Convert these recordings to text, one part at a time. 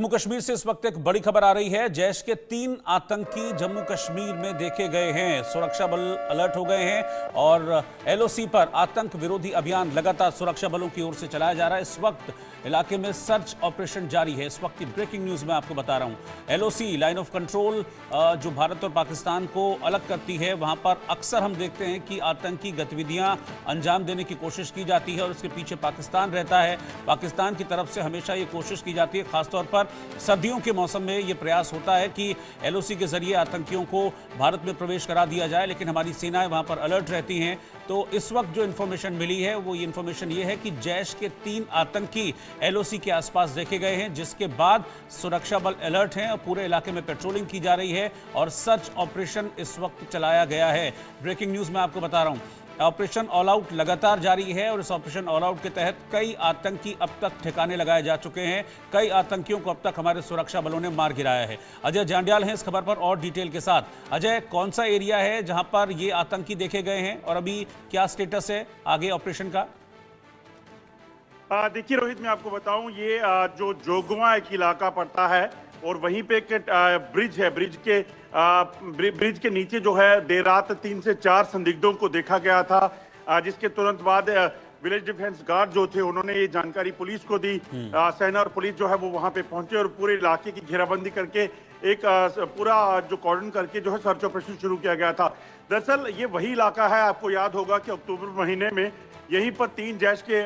जम्मू कश्मीर से इस वक्त एक बड़ी खबर आ रही है। जैश के 3 आतंकी जम्मू कश्मीर में देखे गए हैं। सुरक्षा बल अलर्ट हो गए हैं और एलओसी पर आतंक विरोधी अभियान लगातार सुरक्षा बलों की ओर से चलाया जा रहा है। इस वक्त इलाके में सर्च ऑपरेशन जारी है। इस वक्त की ब्रेकिंग न्यूज मैं आपको बता रहा हूं। एलओसी लाइन ऑफ कंट्रोल जो भारत और पाकिस्तान को अलग करती है, वहां पर अक्सर हम देखते हैं कि आतंकी गतिविधियां अंजाम देने की कोशिश की जाती है और उसके पीछे पाकिस्तान रहता है। पाकिस्तान की तरफ से हमेशा ये कोशिश की जाती है, खासतौर पर सर्दियों के मौसम में ये प्रयास होता है कि एलओसी के जरिए आतंकियों को भारत में प्रवेश करा दिया जाए, लेकिन हमारी सेनाएं वहां पर अलर्ट रहती हैं। तो इस वक्त जो इन्फॉर्मेशन मिली है वो ये इन्फॉर्मेशन ये है कि जैश के 3 आतंकी एलओसी के आसपास देखे गए हैं, जिसके बाद सुरक्षा बल अलर्ट हैं और पूरे इलाके में पेट्रोलिंग की जा रही है और सर्च ऑपरेशन इस वक्त चलाया गया है। ब्रेकिंग न्यूज मैं आपको बता रहा हूं। ऑपरेशन ऑल आउट लगातार जारी है और इस ऑपरेशन ऑल आउट के तहत कई आतंकी अब तक ठिकाने लगाए जा चुके हैं। कई आतंकियों को अब तक हमारे सुरक्षा बलों ने मार गिराया है। अजय जांड्याल हैं इस खबर पर और डिटेल के साथ। अजय, कौन सा एरिया है जहां पर ये आतंकी देखे गए हैं और अभी क्या स्टेटस है आगे ऑपरेशन का? देखिए रोहित, मैं आपको बताऊं, ये जो जोगवा एक इलाका पड़ता है और वहीं पे एक ब्रिज है। ब्रिज के नीचे जो है देर रात 3 से 4 संदिग्धों को देखा गया था, जिसके तुरंत बाद विलेज डिफेंस गार्ड जो थे उन्होंने ये जानकारी पुलिस को दी। सेना और पुलिस जो है वो वहां पे पहुंचे और पूरे इलाके की घेराबंदी करके एक पूरा जो कॉर्डन करके जो है सर्च ऑपरेशन शुरू किया गया था। दरअसल ये वही इलाका है, आपको याद होगा कि अक्टूबर महीने में यहीं पर 3 जैश के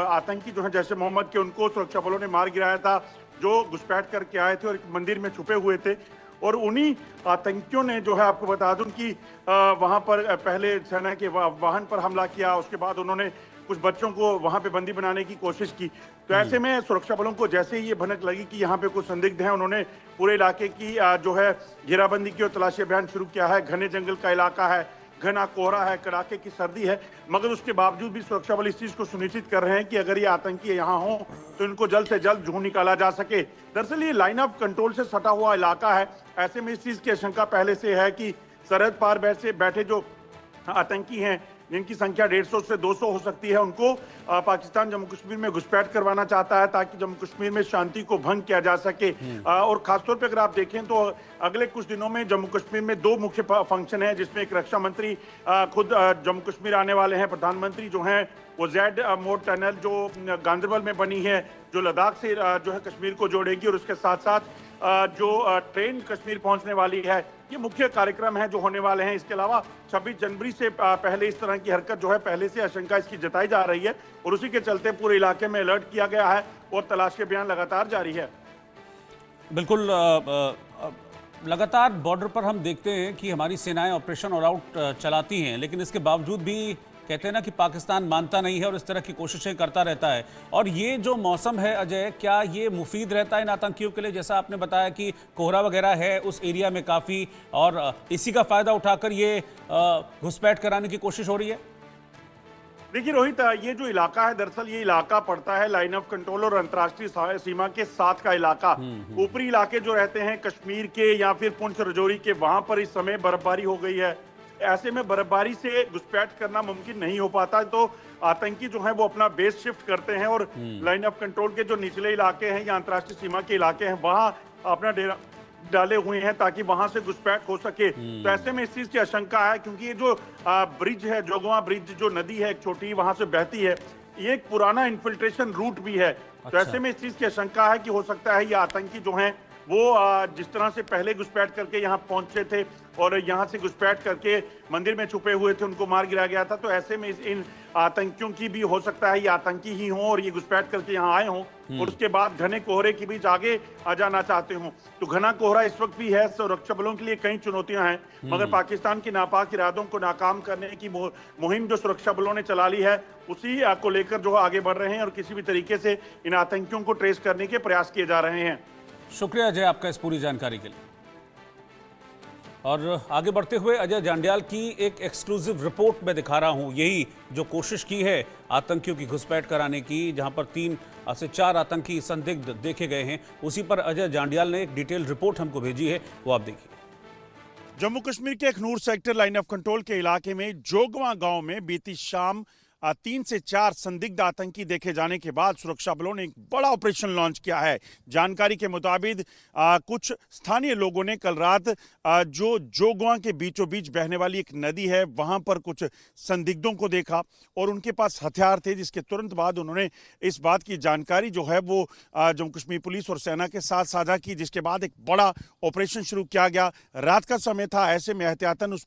आतंकी जो है जैसे मोहम्मद के, उनको सुरक्षा बलों ने मार गिराया था, जो घुसपैठ करके आए थे और एक मंदिर में छुपे हुए थे। और उन्हीं आतंकियों ने जो है, आपको बता दूं कि वहां पर पहले सेना के वाहन पर हमला किया, उसके बाद उन्होंने कुछ बच्चों को वहां पे बंदी बनाने की कोशिश की। तो ऐसे में सुरक्षा बलों को जैसे ही ये भनक लगी कि यहाँ पे कुछ संदिग्ध हैं, उन्होंने पूरे इलाके की जो है घेराबंदी की और तलाशी अभियान शुरू किया है। घने जंगल का इलाका है, घना कोहरा है, कड़ाके की सर्दी है, मगर उसके बावजूद भी सुरक्षा बल इस चीज को सुनिश्चित कर रहे हैं कि अगर ये आतंकी यहाँ हो तो इनको जल्द से जल्द ढूंढ निकाला जा सके। दरअसल ये लाइन ऑफ कंट्रोल से सटा हुआ इलाका है। ऐसे में इस चीज की आशंका पहले से है कि सरहद पार बैठे जो आतंकी हैं, जिनकी संख्या 150 से 200 हो सकती है, उनको पाकिस्तान जम्मू कश्मीर में घुसपैठ करवाना चाहता है ताकि जम्मू कश्मीर में शांति को भंग किया जा सके। और खासतौर पे अगर आप देखें तो अगले कुछ दिनों में जम्मू कश्मीर में 2 मुख्य फंक्शन है, जिसमें एक रक्षा मंत्री खुद जम्मू कश्मीर आने वाले हैं। प्रधानमंत्री जो हैं वो जेड मोड टनल जो गांधरबल में बनी है, जो लद्दाख से जो है कश्मीर को जोड़ेगी, और उसके साथ साथ जो ट्रेन कश्मीर पहुंचने वाली है, ये मुख्य कार्यक्रम है जो होने वाले हैं। इसके अलावा 26 जनवरी से पहले इस तरह की हरकत जो है पहले से आशंका इसकी जताई जा रही है और उसी के चलते पूरे इलाके में अलर्ट किया गया है और तलाशी अभियान लगातार जारी है। बिल्कुल, लगातार बॉर्डर पर हम देखते हैं कि हमारी सेनाएं ऑपरेशन ऑल आउट चलाती हैं, लेकिन इसके बावजूद भी कहते हैं ना कि पाकिस्तान मानता नहीं है और इस तरह की कोशिशें करता रहता है। और ये जो मौसम है अजय, क्या ये मुफीद रहता है इन आतंकियों के लिए? जैसा आपने बताया कि कोहरा वगैरह है उस एरिया में काफ़ी, और इसी का फायदा उठाकर ये घुसपैठ कराने की कोशिश हो रही है। देखिए रोहित, ये जो इलाका है, दरअसल ये इलाका पड़ता है लाइन ऑफ कंट्रोल और अंतर्राष्ट्रीय सीमा के साथ का इलाका। ऊपरी इलाके जो रहते हैं कश्मीर के या फिर पुंछ राजौरी के, वहां पर इस समय बर्फबारी हो गई है। ऐसे में बर्फबारी से घुसपैठ करना मुमकिन नहीं हो पाता, तो आतंकी जो है वो अपना बेस शिफ्ट करते हैं और लाइन ऑफ कंट्रोल के जो निचले इलाके हैं या अंतर्राष्ट्रीय सीमा के इलाके हैं, वहां अपना डेरा डाले हुए हैं ताकि वहां से घुसपैठ हो सके। तो ऐसे में इस चीज की आशंका है, क्योंकि ये जो ब्रिज है, जोगवा ब्रिज, जो नदी है एक छोटी वहां से बहती है, ये एक पुराना इन्फिल्ट्रेशन रूट भी है। तो ऐसे में इस चीज की आशंका है कि हो सकता है ये आतंकी जो हैं वो जिस तरह से पहले घुसपैठ करके यहाँ पहुंचे थे और यहाँ से घुसपैठ करके मंदिर में छुपे हुए थे, उनको मार गिराया गया था। तो ऐसे में इन आतंकियों की भी हो सकता है ये आतंकी ही हों और ये घुसपैठ करके यहाँ आए हों और उसके बाद घने कोहरे के बीच आगे आ जाना चाहते हों। तो घना कोहरा इस वक्त भी है, सुरक्षा बलों के लिए कई चुनौतियां हैं, मगर पाकिस्तान के नापाक इरादों को नाकाम करने की मुहिम जो सुरक्षा बलों ने चला ली है, उसी को लेकर जो आगे बढ़ रहे हैं और किसी भी तरीके से इन आतंकियों को ट्रेस करने के प्रयास किए जा रहे हैं। शुक्रिया अजय आपका इस पूरी जानकारी के लिए। और आगे बढ़ते हुए अजय जांड्याल की एक एक्सक्लूसिव रिपोर्ट में दिखा रहा हूं। यही जो कोशिश की है आतंकियों की घुसपैठ कराने की, जहां पर 3 से 4 आतंकी संदिग्ध देखे गए हैं, उसी पर अजय जांड्याल ने एक डिटेल रिपोर्ट हमको भेजी है, वो आप देखिए। जम्मू कश्मीर के Akhnoor sector line of control के इलाके में जोगवा गांव में बीती शाम 3 से 4 संदिग्ध आतंकी देखे जाने के बाद सुरक्षा बलों ने एक बड़ा ऑपरेशन लॉन्च किया है। जानकारी के मुताबिक कुछ स्थानीय लोगों ने कल रात जो जोगवा के बीचों बीच बहने वाली एक नदी है वहां पर कुछ संदिग्धों को देखा और उनके पास हथियार थे, जिसके तुरंत बाद उन्होंने इस बात की जानकारी जो है वो जम्मू कश्मीर पुलिस और सेना के साथ साझा की, जिसके बाद एक बड़ा ऑपरेशन शुरू किया गया। रात का समय था, ऐसे में एहतियातन उस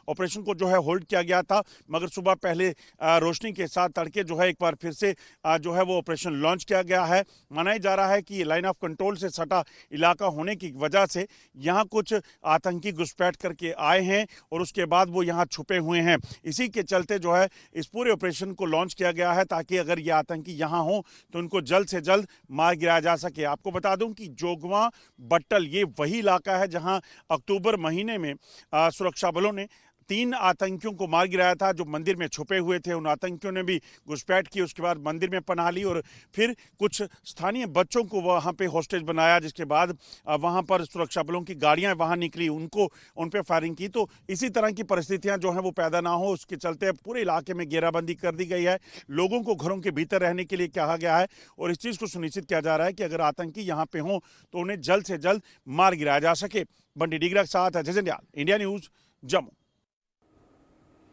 ऑपरेशन को जो है होल्ड किया गया था, मगर सुबह पहले रोशनी के साथ तड़के जो है एक बार फिर से जो है वो ऑपरेशन लॉन्च किया गया है। माना जा रहा है कि ये लाइन ऑफ कंट्रोल से सटा इलाका होने की वजह से यहाँ कुछ आतंकी घुसपैठ करके आए हैं और उसके बाद वो यहाँ छुपे हुए हैं। इसी के चलते जो है इस पूरे ऑपरेशन को लॉन्च किया गया है ताकि अगर ये आतंकी यहाँ हो तो उनको जल्द से जल्द मार गिराया जा सके। आपको बता दूं कि जोगवा बट्टल ये वही इलाका है जहां अक्टूबर महीने में सुरक्षा बलों ने 3 आतंकियों को मार गिराया था जो मंदिर में छुपे हुए थे। उन आतंकियों ने भी घुसपैठ की, उसके बाद मंदिर में पनाह ली और फिर कुछ स्थानीय बच्चों को वहां पे हॉस्टेज बनाया, जिसके बाद वहां पर सुरक्षा बलों की गाड़ियां वहां निकली, उन पे फायरिंग की। तो इसी तरह की परिस्थितियां जो हैं वो पैदा ना हो, उसके चलते पूरे इलाके में घेराबंदी कर दी गई है। लोगों को घरों के भीतर रहने के लिए कहा गया है और इस चीज़ को सुनिश्चित किया जा रहा है कि अगर आतंकी यहाँ पे हों तो उन्हें जल्द से जल्द मार गिराया जा सके। बंडी डिगरा के साथ अजय जंडियाल, इंडिया न्यूज़, जम्मू।